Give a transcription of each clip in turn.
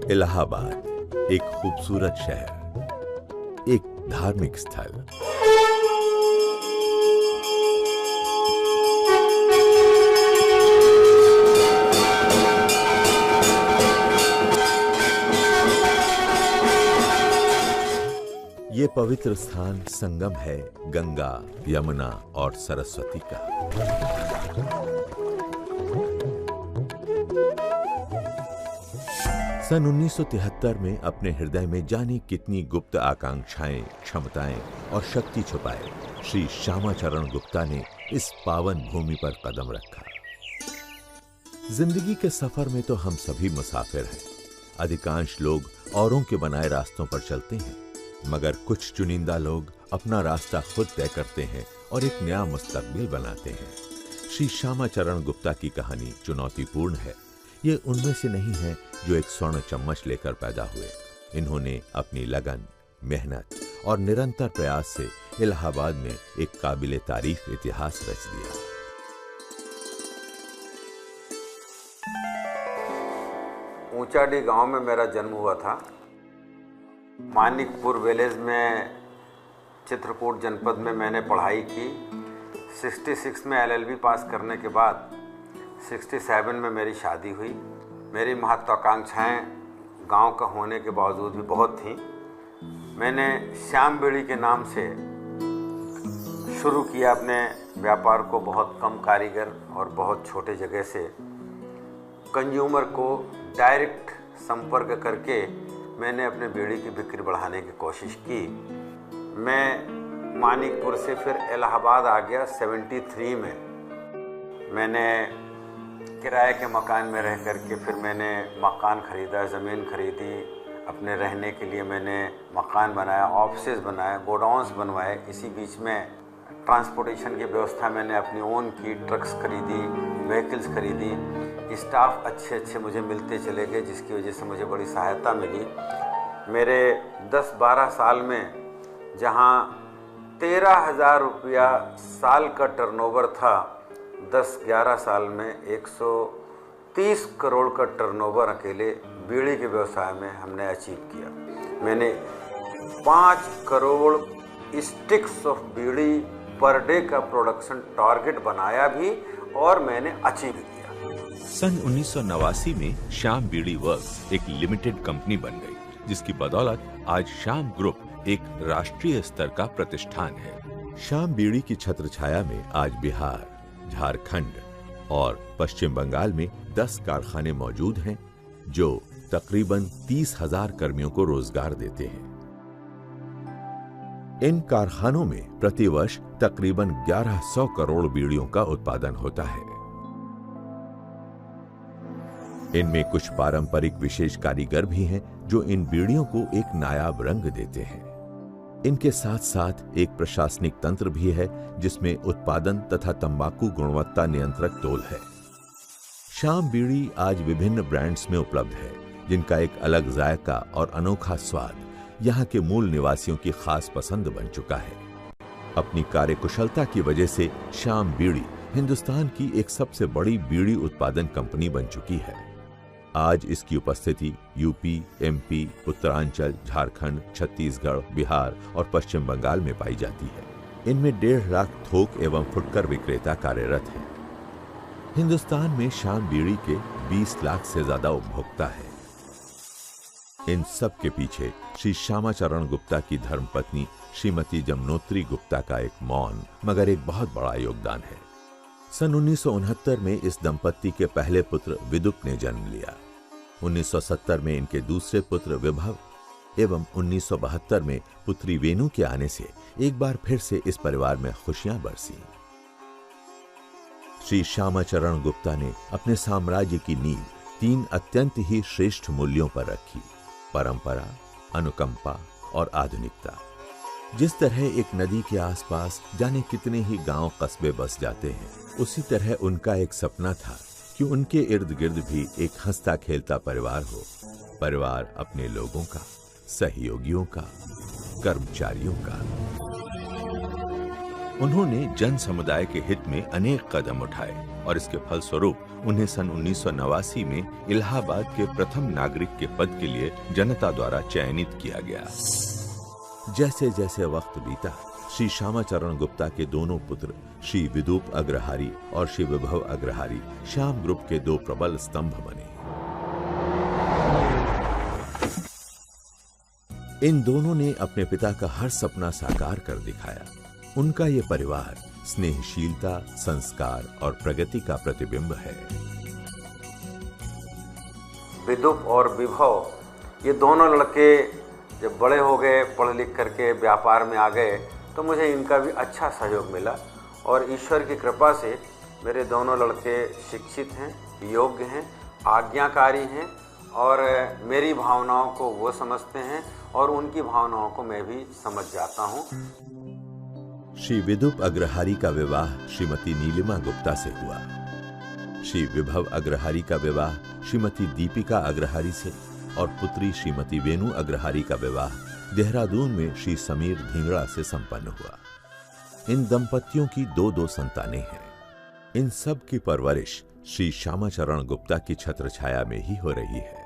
इलाहाबाद एक खूबसूरत शहर, एक धार्मिक स्थल। ये पवित्र स्थान संगम है गंगा, यमुना और सरस्वती का। सन 1973 में अपने हृदय में जाने कितनी गुप्त आकांक्षाएं, क्षमताएं और शक्ति छुपाए श्री श्यामाचरण गुप्ता ने इस पावन भूमि पर कदम रखा। जिंदगी के सफर में तो हम सभी मुसाफिर हैं। अधिकांश लोग औरों के बनाए रास्तों पर चलते हैं, मगर कुछ चुनिंदा लोग अपना रास्ता खुद तय करते हैं और एक नया मुस्तकबिल बनाते हैं। श्री श्यामाचरण गुप्ता की कहानी चुनौतीपूर्ण है। ये उनमें से नहीं है जो एक स्वर्ण चम्मच लेकर पैदा हुए। इन्होंने अपनी लगन, मेहनत और निरंतर प्रयास से इलाहाबाद में एक काबिले तारीफ इतिहास रच दिया। ऊंचाडी गांव में मेरा जन्म हुआ था। मानिकपुर विलेज में चित्रकूट जनपद में मैंने पढ़ाई की। 66 में LLB पास करने के बाद 67 में मेरी शादी हुई। मेरी महत्वाकांक्षाएं गांव का होने के बावजूद भी बहुत थीं। मैंने श्याम बीड़ी के नाम से शुरू किया अपने व्यापार को। बहुत कम कारीगर और बहुत छोटे जगह से कंज्यूमर को डायरेक्ट संपर्क करके मैंने अपने बीड़ी की बिक्री बढ़ाने की कोशिश की। मैं मानिकपुर से फिर इलाहाबाद आ गया। 73 में मैंने किराए के मकान में रह करके फिर मैंने मकान ख़रीदा, ज़मीन खरीदी। अपने रहने के लिए मैंने मकान बनाया, ऑफिसेज बनाए, गोडाउन्स बनवाए। इसी बीच में ट्रांसपोर्टेशन की व्यवस्था मैंने अपनी ओन की। ट्रक्स खरीदी, व्हीकल्स खरीदी। स्टाफ अच्छे मुझे मिलते चले गए, जिसकी वजह से मुझे बड़ी सहायता मिली। मेरे 10-12 साल में जहां 13,000 रुपया साल का टर्नओवर था, 10-11 साल में 130 करोड़ का टर्नओवर अकेले बीड़ी के व्यवसाय में हमने अचीव किया। मैंने 5 crore sticks of bidi per day का प्रोडक्शन टारगेट बनाया भी और मैंने अचीव किया। सन 1989 में श्याम बीड़ी वर्क्स एक लिमिटेड कंपनी बन गई, जिसकी बदौलत आज श्याम ग्रुप एक राष्ट्रीय स्तर का प्रतिष्ठान है। श्याम बीड़ी की छत्र छाया में आज बिहार, झारखंड और पश्चिम बंगाल में 10 कारखाने मौजूद हैं, जो तकरीबन 30,000 कर्मियों को रोजगार देते हैं। इन कारखानों में प्रतिवर्ष तकरीबन 1100 करोड़ बीड़ियों का उत्पादन होता है। इनमें कुछ पारंपरिक विशेष कारीगर भी हैं जो इन बीड़ियों को एक नायाब रंग देते हैं। इनके साथ साथ एक प्रशासनिक तंत्र भी है, जिसमें उत्पादन तथा तंबाकू गुणवत्ता नियंत्रक टोल है। श्याम बीड़ी आज विभिन्न ब्रांड्स में उपलब्ध है, जिनका एक अलग जायका और अनोखा स्वाद यहाँ के मूल निवासियों की खास पसंद बन चुका है। अपनी कार्यकुशलता की वजह से श्याम बीड़ी हिंदुस्तान की एक सबसे बड़ी बीड़ी उत्पादन कंपनी बन चुकी है। आज इसकी उपस्थिति यूपी, MP, उत्तरांचल, झारखंड, छत्तीसगढ़, बिहार और पश्चिम बंगाल में पाई जाती है। इनमें 1.5 लाख थोक एवं फुटकर विक्रेता कार्यरत हैं। हिंदुस्तान में श्याम बीड़ी के 20 लाख से ज्यादा उपभोक्ता हैं। इन सब के पीछे श्री श्यामाचरण गुप्ता की धर्मपत्नी श्रीमती जमुनोत्री गुप्ता का एक मौन मगर एक बहुत बड़ा योगदान है। सन 1969 में इस दंपत्ति के पहले पुत्र विदुक ने जन्म लिया। 1970 में इनके दूसरे पुत्र विभव एवं 1972 में पुत्री वेणु के आने से एक बार फिर से इस परिवार में खुशियां बरसी। श्री श्यामाचरण गुप्ता ने अपने साम्राज्य की नींव 3 अत्यंत ही श्रेष्ठ मूल्यों पर रखी: परंपरा, अनुकंपा और आधुनिकता। जिस तरह एक नदी के आसपास जाने कितने ही गांव कस्बे बस जाते हैं, उसी तरह उनका एक सपना था कि उनके इर्द गिर्द भी एक हंसता खेलता परिवार हो। परिवार अपने लोगों का, सहयोगियों का, कर्मचारियों का। उन्होंने जन समुदाय के हित में अनेक कदम उठाए और इसके फलस्वरूप उन्हें सन 1989 में इलाहाबाद के प्रथम नागरिक के पद के लिए जनता द्वारा चयनित किया गया। जैसे जैसे वक्त बीता, श्री श्यामाचरण गुप्ता के दोनों पुत्र श्री विदूप अग्रहारी और श्री विभव अग्रहारी श्याम ग्रुप के दो प्रबल स्तंभ बने। इन दोनों ने अपने पिता का हर सपना साकार कर दिखाया। उनका ये परिवार स्नेहशीलता, संस्कार और प्रगति का प्रतिबिंब है। विदुप और विभव, ये दोनों लड़के जब बड़े हो गए, पढ़ लिख करके व्यापार में आ गए, तो मुझे इनका भी अच्छा सहयोग मिला और ईश्वर की कृपा से मेरे दोनों लड़के शिक्षित हैं, योग्य हैं, आज्ञाकारी हैं और मेरी भावनाओं को वो समझते हैं और उनकी भावनाओं को मैं भी समझ जाता हूँ। श्री विदुप अग्रहारी का विवाह श्रीमती नीलिमा गुप्ता से हुआ। श्री विभव अग्रहारी का विवाह श्रीमती दीपिका अग्रहारी से और पुत्री श्रीमती वेणु अग्रहारी का विवाह देहरादून में श्री समीर धिंगड़ा से संपन्न हुआ। इन दंपतियों की दो संतानें हैं। इन सब की परवरिश श्री श्यामाचरण गुप्ता की छत्र छाया में ही हो रही है।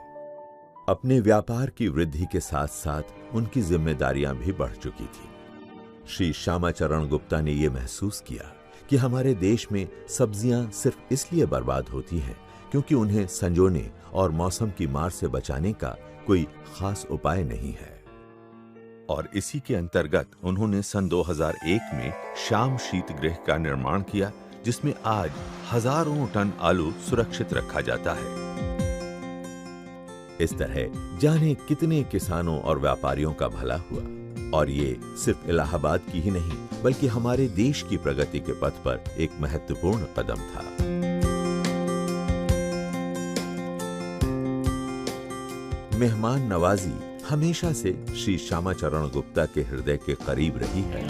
अपने व्यापार की वृद्धि के साथ साथ उनकी जिम्मेदारियां भी बढ़ चुकी थी। श्री श्यामाचरण गुप्ता ने यह महसूस किया कि हमारे देश में सब्जियां सिर्फ इसलिए बर्बाद होती हैं क्योंकि उन्हें संजोने और मौसम की मार से बचाने का कोई खास उपाय नहीं है। और इसी के अंतर्गत उन्होंने सन 2001 में श्याम शीतगृह का निर्माण किया, जिसमें आज हजारों टन आलू सुरक्षित रखा जाता है। इस तरह जाने कितने किसानों और व्यापारियों का भला हुआ और ये सिर्फ इलाहाबाद की ही नहीं बल्कि हमारे देश की प्रगति के पथ पर एक महत्वपूर्ण कदम था। मेहमान नवाजी हमेशा से श्री श्यामाचरण गुप्ता के हृदय के करीब रही है।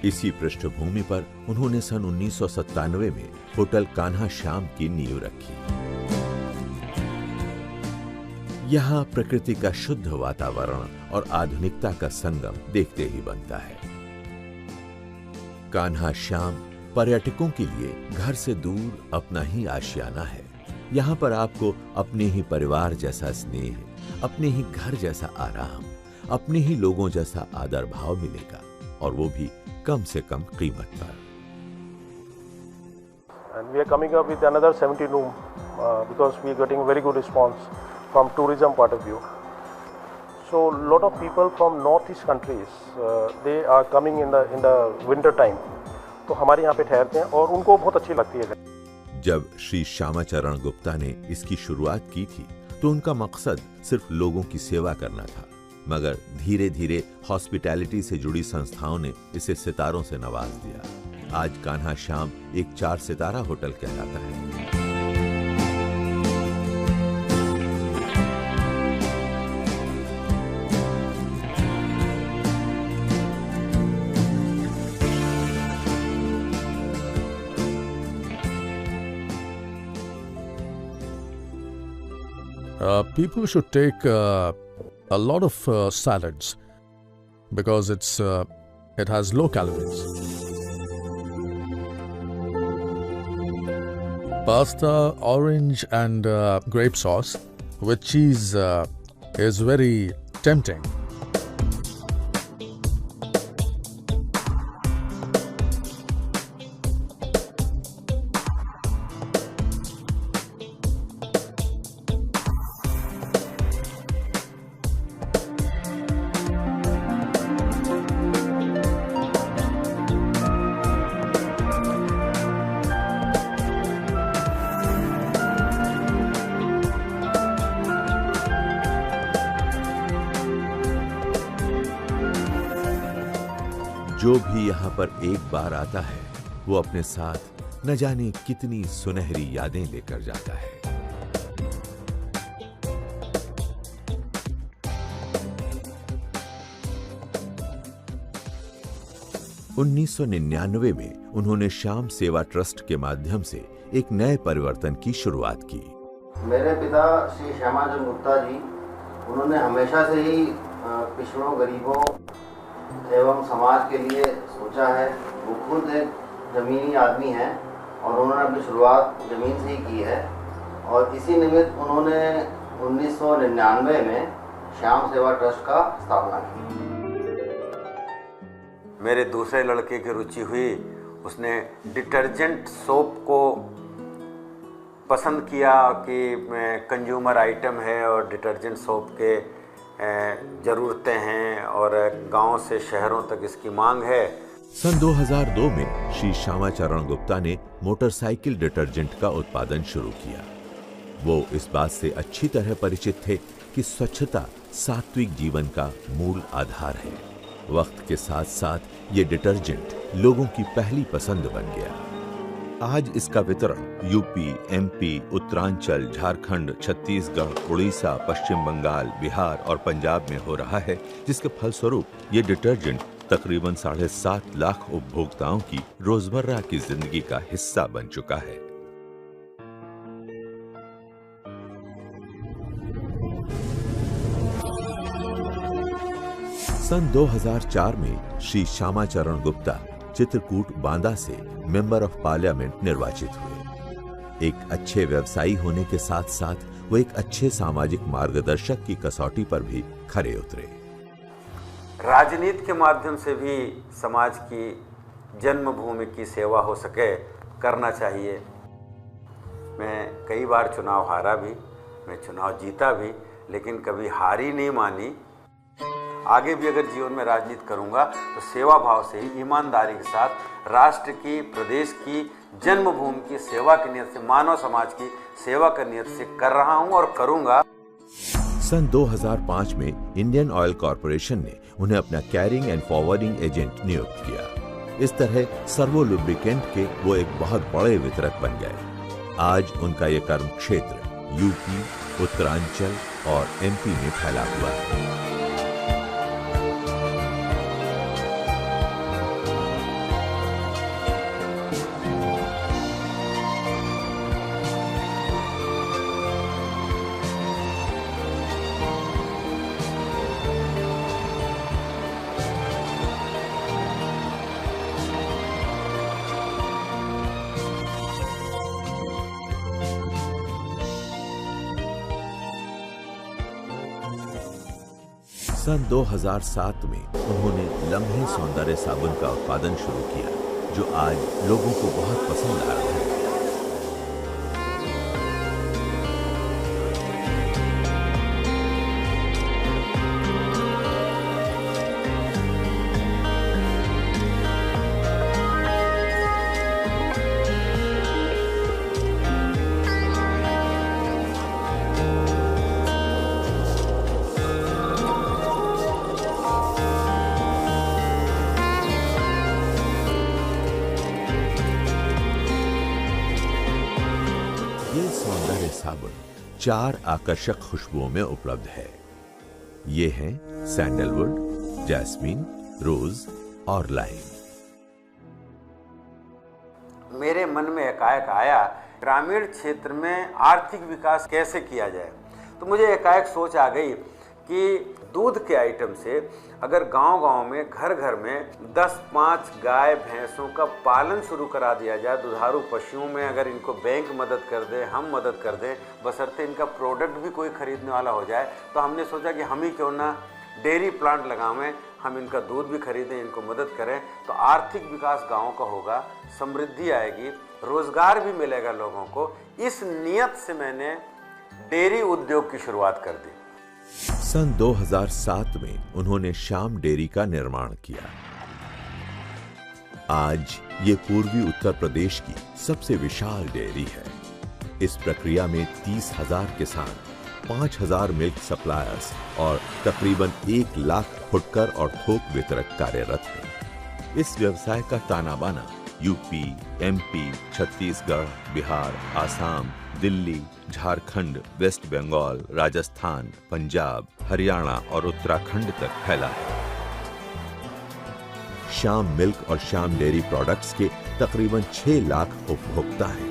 इसी पृष्ठभूमि पर उन्होंने सन 1997 में होटल कान्हा श्याम की नींव रखी। यहां प्रकृति का शुद्ध वातावरण और आधुनिकता का संगम देखते ही बनता है। कान्हा श्याम पर्यटकों के लिए घर से दूर अपना ही आशियाना है। यहाँ पर आपको अपने ही परिवार जैसा स्नेह, अपने ही घर जैसा आराम, अपने ही लोगों जैसा आदर भाव मिलेगा और वो भी कम से कम कीमत पर। And we are coming up with another 70 room because we are getting very good response from tourism point of view. So lot of people from northeast countries they are coming in the winter time. तो हमारे यहाँ पे ठहरते हैं और उनको बहुत अच्छी लगती है। जब श्री श्यामाचरण गुप्ता ने इसकी शुरुआत की थी तो उनका मकसद सिर्फ लोगों की सेवा करना था, मगर धीरे धीरे हॉस्पिटैलिटी से जुड़ी संस्थाओं ने इसे सितारों से नवाज दिया। आज कान्हा श्याम एक 4 सितारा होटल कहलाता है। People should take a lot of salads because it has low calories. Pasta, orange and grape sauce with cheese is very tempting. जो भी यहाँ पर एक बार आता है वो अपने साथ न जाने कितनी सुनहरी यादें लेकर जाता है। 1999 में उन्होंने श्याम सेवा ट्रस्ट के माध्यम से एक नए परिवर्तन की शुरुआत की। मेरे पिता श्री श्यामाचरण गुप्ता जी, उन्होंने हमेशा से ही पिछड़ों, गरीबों एवं समाज के लिए सोचा है। वो खुद एक जमीनी आदमी हैं और उन्होंने अपनी शुरुआत ज़मीन से ही की है और इसी निमित्त उन्होंने 1999 में श्याम सेवा ट्रस्ट का स्थापना की। मेरे दूसरे लड़के की रुचि हुई, उसने डिटर्जेंट सोप को पसंद किया कि कंज्यूमर आइटम है और डिटर्जेंट सोप के ज़रूरतें हैं और गांव से शहरों तक इसकी मांग है। सन 2002 में श्री श्यामाचरण गुप्ता ने मोटरसाइकिल डिटर्जेंट का उत्पादन शुरू किया। वो इस बात से अच्छी तरह परिचित थे कि स्वच्छता सात्विक जीवन का मूल आधार है। वक्त के साथ साथ ये डिटर्जेंट लोगों की पहली पसंद बन गया। आज इसका वितरण यूपी, एमपी, उत्तरांचल, झारखंड, छत्तीसगढ़, उड़ीसा, पश्चिम बंगाल, बिहार और पंजाब में हो रहा है, जिसके फलस्वरूप ये डिटर्जेंट तकरीबन 7.5 लाख उपभोक्ताओं की रोजमर्रा की जिंदगी का हिस्सा बन चुका है। सन 2004 में श्री श्यामाचरण गुप्ता चित्रकूट, बांदा से मेंबर ऑफ पार्लियामेंट निर्वाचित हुए। एक अच्छे व्यवसायी होने के साथ साथ वो एक अच्छे सामाजिक मार्गदर्शक की कसौटी पर भी खरे उतरे। राजनीति के माध्यम से भी समाज की जन्मभूमि की सेवा हो सके, करना चाहिए। मैं कई बार चुनाव हारा भी, मैं चुनाव जीता भी, लेकिन कभी हारी नहीं मानी। आगे भी अगर जीवन में राजनीति करूंगा तो सेवा भाव से ही, ईमानदारी के साथ राष्ट्र की, प्रदेश की, जन्मभूमि की सेवा की नियत से, मानव समाज की सेवा की नियत से कर रहा हूं और करूंगा। सन 2005 में इंडियन ऑयल कॉरपोरेशन ने उन्हें अपना कैरिंग एंड फॉरवर्डिंग एजेंट नियुक्त किया। इस तरह सर्वो लुब्रिकेंट के वो एक बहुत बड़े वितरक बन गए। आज उनका ये कर्म क्षेत्र यूपी, उत्तरांचल और एमपी में फैला हुआ है। सन 2007 में उन्होंने लम्हे सौंदर्य साबुन का उत्पादन शुरू किया, जो आज लोगों को बहुत पसंद आ रहा है। साबुन 4 आकर्षक खुशबुओं में उपलब्ध है। ये हैं सैंडलवुड, जैस्मीन, रोज और लाइम। मेरे मन में एकाएक आया, ग्रामीण क्षेत्र में आर्थिक विकास कैसे किया जाए। तो मुझे एकाएक सोच आ गई कि दूध के आइटम से अगर गांव-गांव में, घर-घर में 10-5 गाय भैंसों का पालन शुरू करा दिया जाए, दुधारू पशुओं में अगर इनको बैंक मदद कर दे, हम मदद कर दें, बशर्ते इनका प्रोडक्ट भी कोई खरीदने वाला हो जाए, तो हमने सोचा कि हम ही क्यों ना डेयरी प्लांट लगावें, हम इनका दूध भी खरीदें, इनको मदद करें, तो आर्थिक विकास गाँव का होगा, समृद्धि आएगी, रोजगार भी मिलेगा लोगों को। इस नियत से मैंने डेयरी उद्योग की शुरुआत कर दी। सन 2007 में उन्होंने श्याम डेयरी का निर्माण किया। आज ये पूर्वी उत्तर प्रदेश की सबसे विशाल डेयरी है। इस प्रक्रिया में 30,000 किसान, 5,000 मिल्क सप्लायर्स और तकरीबन 1 लाख फुटकर और थोक वितरक कार्यरत हैं। इस व्यवसाय का ताना बाना UP, MP, Chhattisgarh, Bihar, Assam, Delhi, Jharkhand, west Bengal, Rajasthan, Punjab, Haryana और उत्तराखंड तक फैला है। श्याम मिल्क और श्याम डेयरी प्रोडक्ट्स के तकरीबन 6 लाख उपभोक्ता हैं।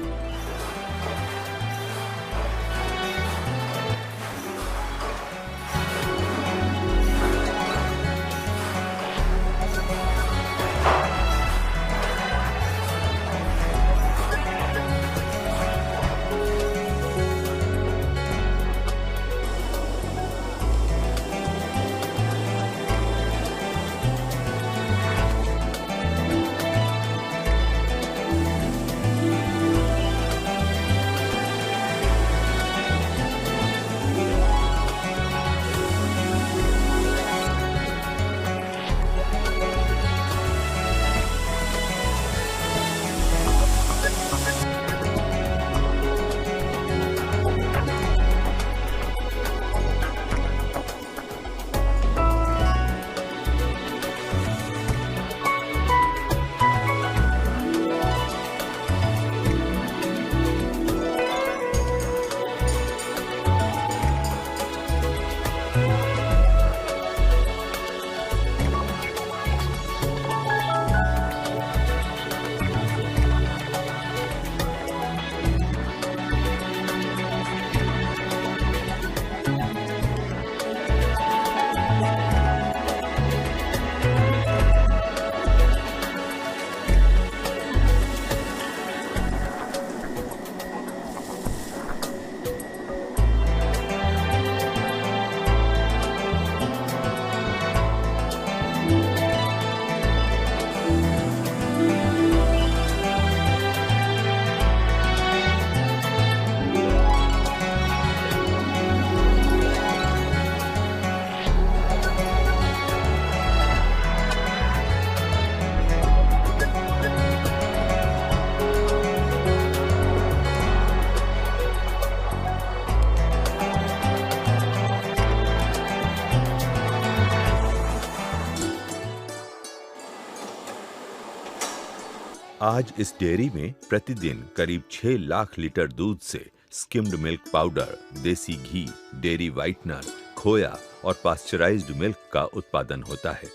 आज इस डेयरी में प्रतिदिन करीब 6 लाख लीटर दूध से स्किम्ड मिल्क पाउडर, देसी घी, डेयरी व्हाइटनर, खोया और पास्चराइज्ड मिल्क का उत्पादन होता है।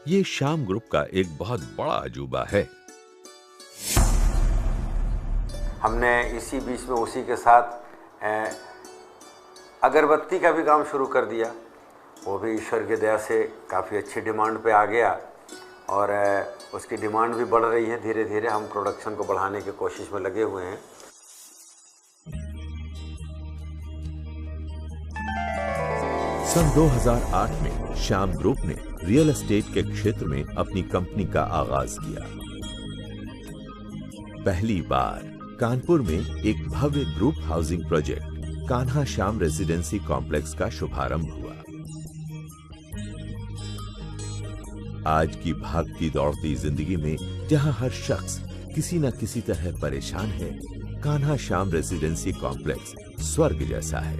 ये श्याम ग्रुप का एक बहुत बड़ा अजूबा है। हमने इसी बीच में उसी के साथ अगरबत्ती का भी काम शुरू कर दिया। वो भी ईश्वर की दया से काफ़ी अच्छी डिमांड पे आ गया और उसकी डिमांड भी बढ़ रही है। धीरे धीरे हम प्रोडक्शन को बढ़ाने की कोशिश में लगे हुए हैं। सन 2008 में श्याम ग्रुप ने रियल एस्टेट के क्षेत्र में अपनी कंपनी का आगाज किया। पहली बार कानपुर में एक भव्य group housing project Kanha Shyam residency complex का शुभारंभ हुआ। आज की भागती दौड़ती जिंदगी में जहां हर शख्स किसी न किसी तरह परेशान है, कान्हा श्याम रेजिडेंसी कॉम्प्लेक्स स्वर्ग जैसा है।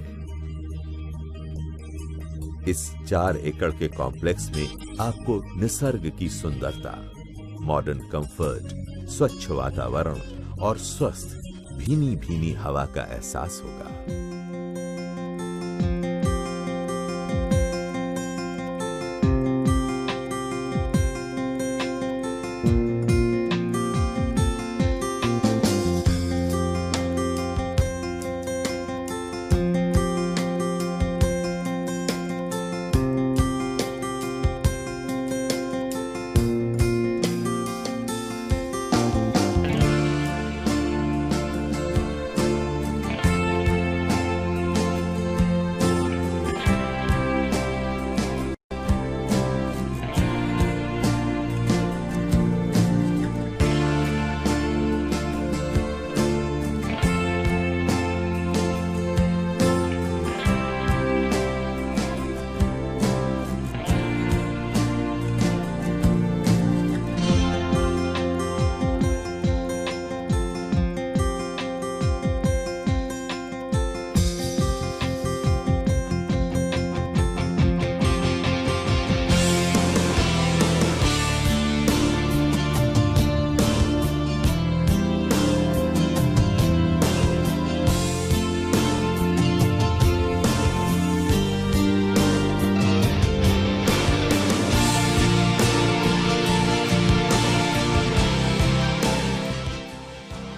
इस 4 एकड़ के कॉम्प्लेक्स में आपको निसर्ग की सुंदरता, मॉडर्न कंफर्ट, स्वच्छ वातावरण और स्वस्थ भीनी भीनी हवा का एहसास होगा।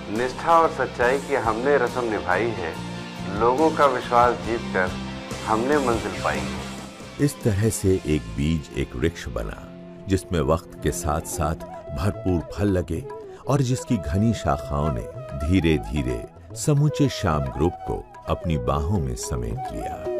निष्ठा और सच्चाई की हमने रस्म निभाई है, लोगों का विश्वास जीतकर हमने मंजिल पाई है। इस तरह से एक बीज एक वृक्ष बना, जिसमें वक्त के साथ साथ भरपूर फल लगे और जिसकी घनी शाखाओं ने धीरे धीरे समूचे श्याम ग्रुप को अपनी बाहों में समेट लिया।